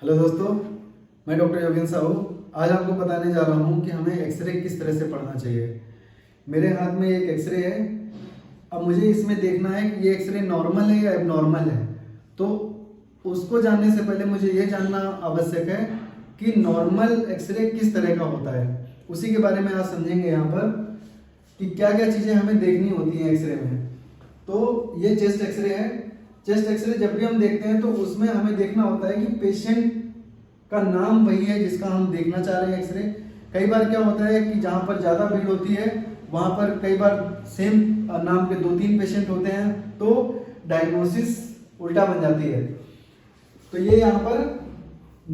Hello दोस्तों, मैं doctor Yogendra Sahu आज आपको बताने जा रहा हूँ कि हमें एक्सरे किस तरह से पढ़ना चाहिए। मेरे हाथ में एक एक्सरे है। अब मुझे इसमें देखना है कि ये एक्सरे नॉर्मल है या एबनॉर्मल है। तो उसको जानने से पहले मुझे ये जानना आवश्यक है कि नॉर्मल एक्सरे किस तरह का होता है। उसी के बारे में आज समझेंगे यहाँ पर कि क्या क्या चीज़ें हमें देखनी होती हैं एक्सरे में। तो ये चेस्ट एक्सरे है। चेस्ट एक्सरे जब भी हम देखते हैं तो उसमें हमें देखना होता है कि पेशेंट का नाम वही है जिसका हम देखना चाह रहे हैं एक्सरे। कई बार क्या होता है कि जहाँ पर ज़्यादा भीड़ होती है वहाँ पर कई बार सेम नाम के 2-3 पेशेंट होते हैं तो डायग्नोसिस उल्टा बन जाती है। तो ये यहाँ पर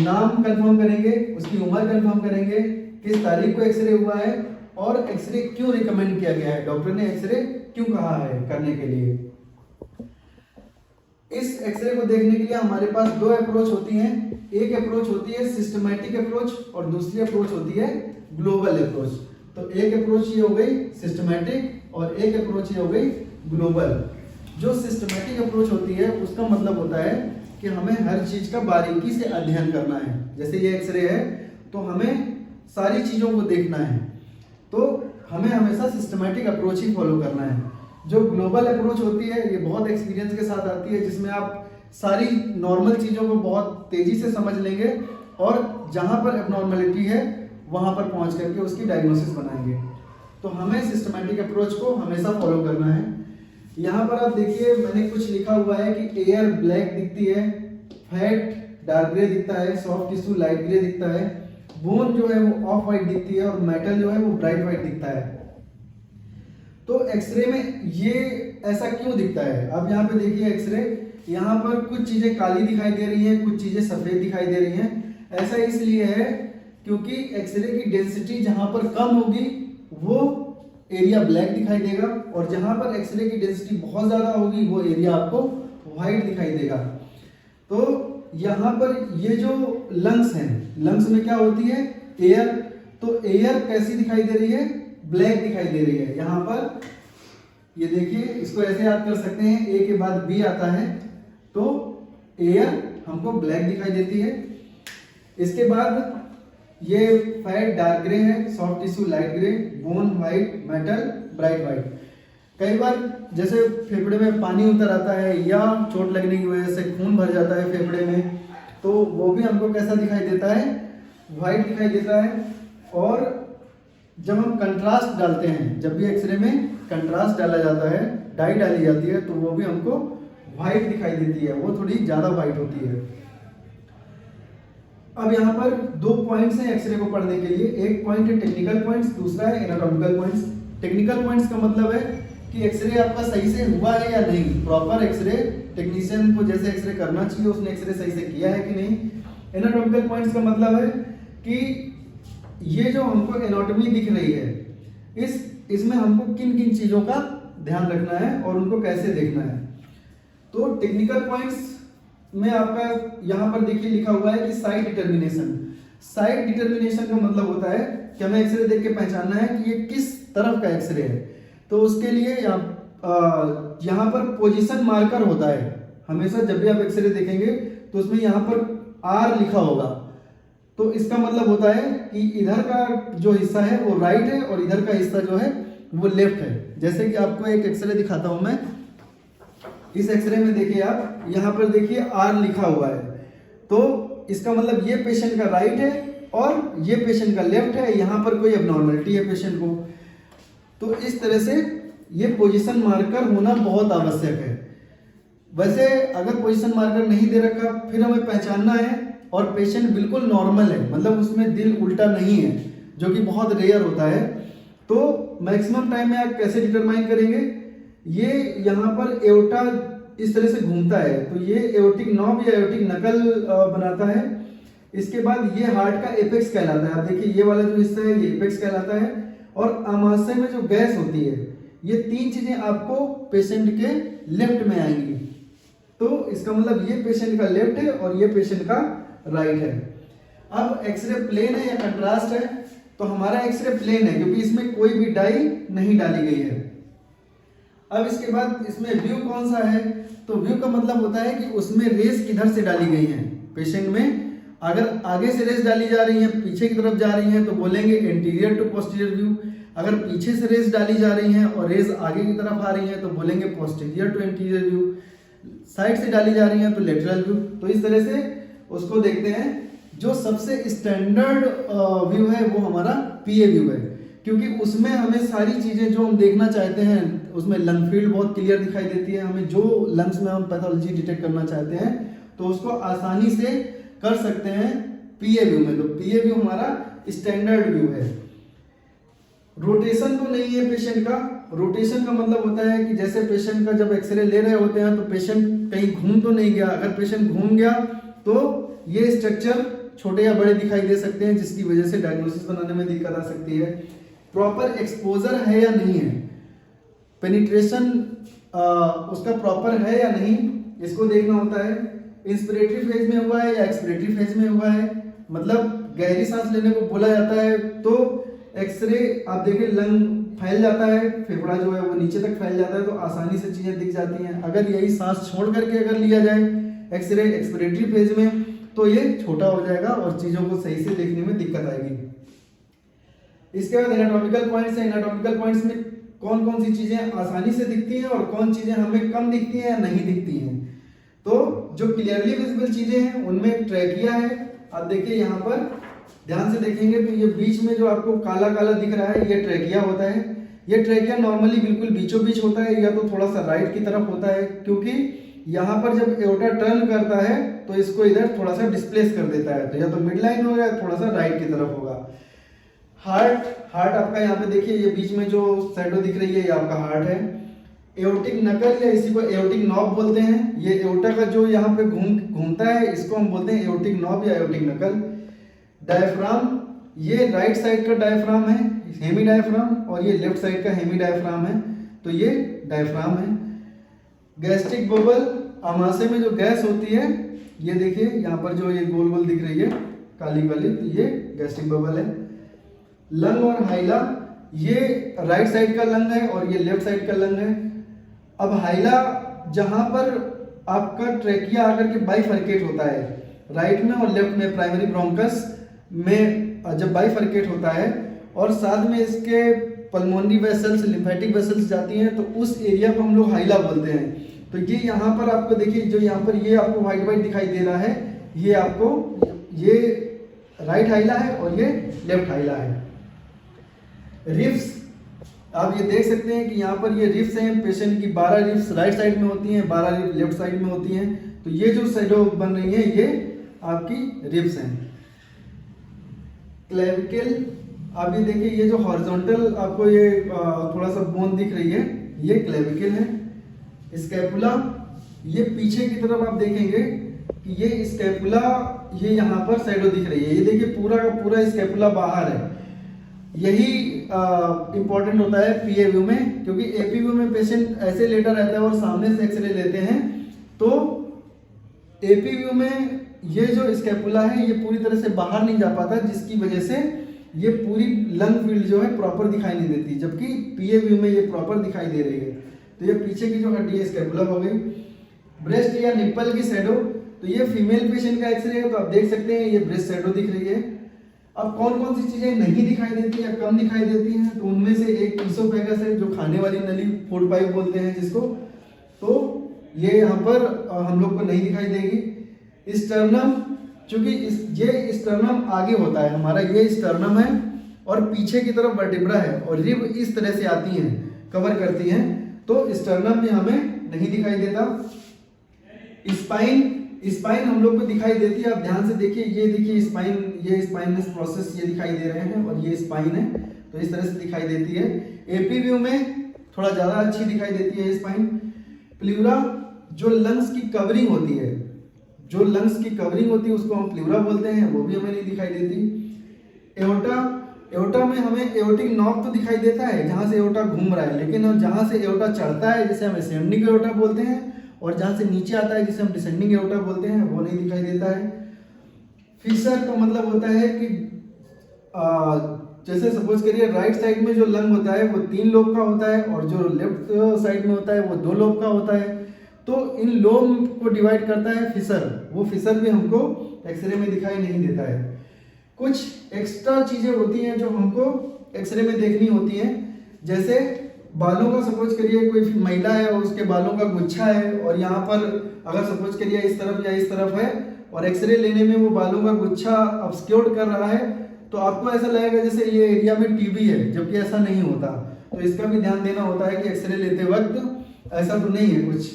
नाम कंफर्म करेंगे, उसकी उम्र कंफर्म करेंगे, किस तारीख को एक्सरे हुआ है और एक्सरे क्यों रिकमेंड किया गया है, डॉक्टर ने एक्सरे क्यों कहा है करने के लिए। इस एक्सरे को देखने के लिए हमारे पास दो अप्रोच होती हैं। एक अप्रोच होती है सिस्टमैटिक अप्रोच और दूसरी अप्रोच होती है ग्लोबल अप्रोच। तो एक अप्रोच ये हो गई सिस्टमैटिक और एक अप्रोच ये हो गई ग्लोबल। जो सिस्टमैटिक अप्रोच होती है उसका मतलब होता है कि हमें हर चीज का बारीकी से अध्ययन करना है। जैसे ये एक्सरे है तो हमें सारी चीजों को देखना है, तो हमें हमेशा सिस्टमैटिक अप्रोच ही फॉलो करना है। जो ग्लोबल अप्रोच होती है ये बहुत एक्सपीरियंस के साथ आती है, जिसमें आप सारी नॉर्मल चीज़ों को बहुत तेज़ी से समझ लेंगे और जहाँ पर एबनॉर्मलिटी है वहाँ पर पहुँच करके उसकी डायग्नोसिस बनाएंगे। तो हमें सिस्टमैटिक अप्रोच को हमेशा फॉलो करना है। यहाँ पर आप देखिए मैंने कुछ लिखा हुआ है कि एयर ब्लैक दिखती है, फैट डार्क ग्रे दिखता है, सॉफ्ट टिश्यू लाइट ग्रे दिखता है, बोन जो है वो ऑफ वाइट दिखती है और मेटल जो है वो ब्राइट वाइट दिखता है। तो एक्सरे में ये ऐसा क्यों दिखता है? अब यहाँ पे देखिए एक्सरे, यहाँ पर कुछ चीजें काली दिखाई दे रही हैं, कुछ चीजें सफेद दिखाई दे रही हैं। ऐसा इसलिए है क्योंकि एक्सरे की डेंसिटी जहां पर कम होगी वो एरिया ब्लैक दिखाई देगा और जहां पर एक्सरे की डेंसिटी बहुत ज्यादा होगी वो एरिया आपको व्हाइट दिखाई देगा। तो यहाँ पर ये जो लंग्स हैं, लंग्स में क्या होती है एयर, तो एयर कैसी दिखाई दे रही है, ब्लैक दिखाई दे रही है। यहाँ पर ये देखिए, इसको ऐसे याद कर सकते हैं, ए के बाद बी आता है तो एयर हमको ब्लैक दिखाई देती है। इसके बाद ये फैट डार्क ग्रे है, soft tissue light grey, bone white, metal bright white. कई बार जैसे फेफड़े में पानी उतर आता है या चोट लगने की वजह से खून भर जाता है फेफड़े में, तो वो भी हमको कैसा दिखाई देता है, व्हाइट दिखाई देता है। और जब हम कंट्रास्ट डालते हैं, जब भी एक्सरे में कंट्रास्ट डाला जाता है, डाई डाली जाती है, तो वो भी हमको व्हाइट दिखाई देती है, वो थोड़ी ज्यादा व्हाइट होती है। अब यहाँ पर दो पॉइंट्स हैं एक्सरे को पढ़ने के लिए, एक पॉइंट है टेक्निकल पॉइंट्स, दूसरा है एनाटॉमिकल पॉइंट्स। टेक्निकल पॉइंट्स का मतलब है कि एक्सरे आपका सही से हुआ है या नहीं, प्रॉपर एक्सरे टेक्नीशियन को जैसे एक्सरे करना चाहिए उसने एक्सरे सही से किया है कि नहीं। एनाटॉमिकल पॉइंट्स का मतलब है कि ये जो हमको एनाटॉमी दिख रही है इसमें हमको किन किन चीजों का ध्यान रखना है और उनको कैसे देखना है। तो टेक्निकल पॉइंट्स में आपका यहाँ पर देखिए लिखा हुआ है कि साइट डिटर्मिनेशन। साइट डिटर्मिनेशन का मतलब होता है कि हमें एक्सरे देख के पहचानना है कि ये किस तरफ का एक्सरे है। तो उसके लिए यहाँ पर पोजीशन मार्कर होता है। हमेशा जब भी आप एक्सरे देखेंगे तो उसमें यहाँ पर आर लिखा होगा, तो इसका मतलब होता है कि इधर का जो हिस्सा है वो राइट है और इधर का हिस्सा जो है वो लेफ्ट है। जैसे कि आपको एक एक्सरे दिखाता हूं मैं, इस एक्सरे में देखिए आप, यहाँ पर देखिए आर लिखा हुआ है, तो इसका मतलब ये पेशेंट का राइट है और ये पेशेंट का लेफ्ट है, यहाँ पर कोई एबनॉर्मलिटी है पेशेंट को। तो इस तरह से ये पोजीशन मार्कर होना बहुत आवश्यक है। वैसे अगर पोजीशन मार्कर नहीं दे रखा फिर हमें पहचानना है और पेशेंट बिल्कुल नॉर्मल है, मतलब उसमें दिल उल्टा नहीं है, जो कि बहुत रेयर होता है, तो मैक्सिमम टाइम में आप कैसे डिटरमाइन करेंगे, ये यहाँ पर एओर्टा इस तरह से घूमता है तो ये एओर्टिक नॉब या एओर्टिक नकल बनाता है। इसके बाद ये हार्ट का एपेक्स कहलाता है। आप देखिए ये वाला जो हिस्सा है ये एपेक्स कहलाता है और आमाशय में जो गैस होती है, ये तीन चीजें आपको पेशेंट के लेफ्ट में आएंगी। तो इसका मतलब ये पेशेंट का लेफ्ट है और ये पेशेंट का राइट है। अब एक्सरे प्लेन है या कंट्रास्ट है, तो हमारा एक्सरे प्लेन है क्योंकि इसमें कोई भी डाई नहीं डाली गई है। अब इसके बाद इसमें व्यू कौन सा है, तो व्यू का मतलब होता है कि उसमें रेस किधर से डाली गई है पेशेंट में, अगर आगे से रेस डाली जा रही है, पीछे की तरफ जा रही है, तो बोलेंगे एंटीरियर टू पोस्टीरियर व्यू। अगर पीछे से रेस डाली जा रही है और रेस आगे की तरफ आ रही है, तो बोलेंगे posterior to anterior view. Side से डाली जा रही है तो लेटरल व्यू। तो इस तरह से उसको देखते हैं। जो सबसे स्टैंडर्ड व्यू है वो हमारा पीए व्यू है, क्योंकि उसमें हमें सारी चीजें जो हम देखना चाहते हैं, उसमें लंग फील्ड बहुत क्लियर दिखाई देती है। हमें जो लंग्स में हम पैथोलॉजी डिटेक्ट करना चाहते हैं तो उसको आसानी से कर सकते हैं पीए व्यू में। तो पीए व्यू हमारा स्टैंडर्ड व्यू है। रोटेशन तो नहीं है पेशेंट का। रोटेशन का मतलब होता है कि जैसे पेशेंट का जब एक्सरे ले रहे होते हैं तो पेशेंट कहीं घूम तो नहीं गया। अगर पेशेंट घूम गया तो ये स्ट्रक्चर छोटे या बड़े दिखाई दे सकते हैं, जिसकी वजह से डायग्नोसिस बनाने में दिक्कत आ सकती है। प्रॉपर एक्सपोजर है या नहीं है, पेनिट्रेशन उसका प्रॉपर है या नहीं, इसको देखना होता है। इंस्पिरेटरी फेज में हुआ है या एक्सपिरेटरी फेज में हुआ है, मतलब गहरी सांस लेने को बोला जाता है तो एक्सरे आप देखिए लंग फैल जाता है, फेफड़ा जो है वो नीचे तक फैल जाता है, तो आसानी से चीजें दिख जाती हैं। अगर यही सांस छोड़ करके अगर लिया जाए एक्सरे एक्सपिरेटरी फेज में तो ये छोटा हो जाएगा और चीजों को सही से देखने में दिक्कत आएगी। इसके बाद एनाटॉमिकल पॉइंट्स है। एनाटॉमिकल पॉइंट्स में कौन कौन सी चीजें आसानी से दिखती हैं और कौन चीजें हमें कम दिखती हैं या नहीं दिखती हैं। तो जो क्लियरली विजिबल चीजें हैं उनमें ट्रैकिया है। आप देखिए यहाँ पर ध्यान से देखेंगे तो ये बीच में जो आपको काला काला दिख रहा है ये ट्रैकिया होता है। ये ट्रैकिया नॉर्मली बिल्कुल बीचों बीच होता है या तो थोड़ा सा राइट की तरफ होता है, क्योंकि यहाँ पर जब एओर्टा टर्न करता है तो इसको इधर थोड़ा सा डिस्प्लेस कर देता है, तो या तो मिड लाइन होगा या थोड़ा सा राइट की तरफ होगा। हार्ट आपका यहाँ पे देखिए ये बीच में जो शैडो दिख रही है ये आपका हार्ट है। एओर्टिक नकल या इसी को एओर्टिक नॉब बोलते हैं। ये एओर्टा का जो यहाँ पे घूमता है इसको हम बोलते हैं एओर्टिक नॉब या एओर्टिक नकल। डायफ्राम, ये राइट साइड का डायफ्राम है हेमी डायफ्राम, और ये लेफ्ट साइड का हेमी डायफ्राम है, तो ये डायफ्राम है। गैस्ट्रिक बबल, आमाशय में जो गैस होती है, ये देखिए यहाँ पर जो ये गोल गोल दिख रही है काली वाली, तो ये गैस्ट्रिक बबल है। लंग और हाइला, ये राइट साइड का लंग है और ये लेफ्ट साइड का लंग है। अब हाइला जहां पर आपका ट्रैकिया आकर के बाइफर्केट होता है, राइट में और लेफ्ट में, प्राइमरी ब्रोंकस में जब बाइफर्केट होता है और साथ में इसके पल्मोनरी वेसल्स, लिम्फेटिक वेसल्स जाती हैं, तो उस एरिया को हम लोग हाइला बोलते हैं। तो ये यहाँ पर आपको देखिए जो यहाँ पर ये आपको व्हाइट व्हाइट दिखाई दे रहा है, ये आपको ये राइट हाइला है और ये लेफ्ट हाइला है। रिफ्स, आप ये देख सकते हैं कि यहाँ पर ये रिफ्स हैं पेशेंट की। 12 रिफ्स राइट साइड में होती हैं, 12 रिफ्स लेफ्ट साइड में होती हैं। तो ये जो शैडो बन रही है ये आपकी रिफ्स हैं। क्लेविकल, आप ये देखिए ये जो हॉरिजॉन्टल आपको ये थोड़ा सा बोन दिख रही है ये क्लेविकल है। स्कैपुला, ये पीछे की तरफ आप देखेंगे कि ये स्कैपुला, ये यहाँ पर शैडो दिख रही है। ये देखिए पूरा का पूरा स्कैपुला बाहर है। यही इंपॉर्टेंट होता है पीए व्यू में, क्योंकि एपी व्यू में पेशेंट ऐसे लेटा रहता है और सामने से एक्सरे लेते हैं, तो एपी व्यू में ये जो स्कैपुला है ये पूरी तरह से बाहर नहीं जा पाता, जिसकी वजह से ये पूरी लंग फील्ड जो है प्रॉपर दिखाई नहीं देती, जबकि पीए व्यू में ये प्रॉपर दिखाई दे रही है। तो ये पीछे की जो हड्डी है स्कैपुला हो गई। ब्रेस्ट या निप्पल की शैडो, तो ये फीमेल पेशेंट का एक्सरे है, तो आप देख सकते हैं ये ब्रेस्ट शैडो दिख रही है। अब कौन कौन सी चीजें नहीं दिखाई देती या कम दिखाई देती हैं, तो उनमें से एक ईसोफेगस है, जो खाने वाली नली, फूड पाइप बोलते हैं जिसको, तो ये यहाँ पर हम लोग को नहीं दिखाई देगी। स्टर्नम, चूंकि ये स्टर्नम आगे होता है हमारा, ये स्टर्नम है और पीछे की तरफ वर्टिब्रा है और रिब इस तरह से आती हैं, कवर करती हैं, तो स्टर्नम में हमें नहीं दिखाई देता। स्पाइन हम लोग को दिखाई देती है। आप ध्यान से देखिए, ये देखिए स्पाइन, ये स्पाइनस प्रोसेस ये दिखाई दे रहे हैं और ये स्पाइन है, तो इस तरह से दिखाई देती है। एपी व्यू में थोड़ा ज्यादा अच्छी दिखाई देती है स्पाइन। प्ल्यूरा, जो लंग्स की कवरिंग होती है, जो लंग्स की कवरिंग होती है उसको हम प्ल्यूरा बोलते हैं, वो भी हमें नहीं दिखाई देती। एओर्टा में हमें एओर्टिक नॉब तो दिखाई देता है जहां से एओर्टा घूम रहा है, लेकिन जहां से एओर्टा चढ़ता है जिसे हम असेंडिंग एओर्टा बोलते हैं, और जहां से नीचे आता है जिसे हम डिसेंडिंग एओर्टा बोलते हैं, वो नहीं दिखाई देता है। फिशर का मतलब होता है कि जैसे सपोज करिए राइट साइड में जो लंग होता है वो 3 लोब का होता है और जो लेफ्ट साइड में होता है वो 2 लोब का होता है, तो इन लोब को डिवाइड करता है फिशर, वो फिशर भी हमको एक्सरे में दिखाई नहीं देता है। कुछ एक्स्ट्रा चीजें होती हैं जो हमको एक्सरे में देखनी होती हैं, जैसे बालों का सपोज करिए कोई महिला है और उसके बालों का गुच्छा है और यहाँ पर अगर सपोज करिए इस तरफ या इस तरफ है और एक्सरे लेने में वो बालों का गुच्छा ऑब्स्क्योर्ड कर रहा है, तो आपको ऐसा लगेगा जैसे ये एरिया में टीबी है, जबकि ऐसा नहीं होता। तो इसका भी ध्यान देना होता है कि एक्सरे लेते वक्त ऐसा तो नहीं है कुछ।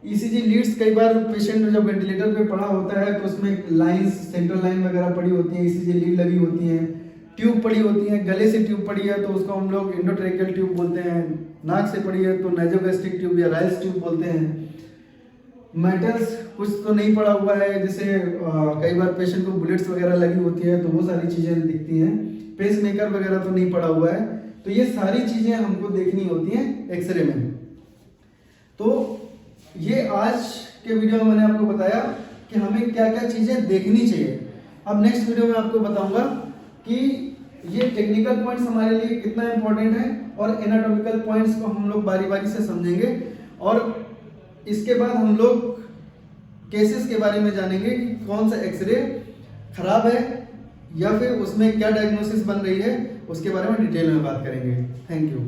ईसीजी लीड्स, कई बार पेशेंट जब वेंटिलेटर पे पड़ा होता है तो उसमें लाइंस, सेंट्रल लाइन वगैरह पड़ी होती है, ईसीजी लीड लगी होती है, ट्यूब पड़ी होती है, गले से ट्यूब पड़ी है तो उसको हम लोग एंडोट्रेकियल ट्यूब बोलते हैं, नाक से पड़ी है तो नाइजोगैस्ट्रिक ट्यूब या राइल्स ट्यूब बोलते हैं। मेटल्स कुछ तो नहीं पड़ा हुआ है, जैसे कई बार पेशेंट को बुलेट्स वगैरह लगी होती है तो वो सारी चीजें दिखती हैं। पेस मेकर वगैरह तो नहीं पड़ा हुआ है, तो ये सारी चीजें हमको देखनी होती हैं एक्सरे में। तो ये आज के वीडियो में मैंने आपको बताया कि हमें क्या क्या चीजें देखनी चाहिए। अब नेक्स्ट वीडियो में आपको बताऊंगा कि ये टेक्निकल पॉइंट्स हमारे लिए कितना इंपॉर्टेंट है और एनाटॉमिकल पॉइंट्स को हम लोग बारी बारी से समझेंगे, और इसके बाद हम लोग केसेस के बारे में जानेंगे कि कौन सा एक्सरे खराब है या फिर उसमें क्या डायग्नोसिस बन रही है, उसके बारे में डिटेल में बात करेंगे। Thank you.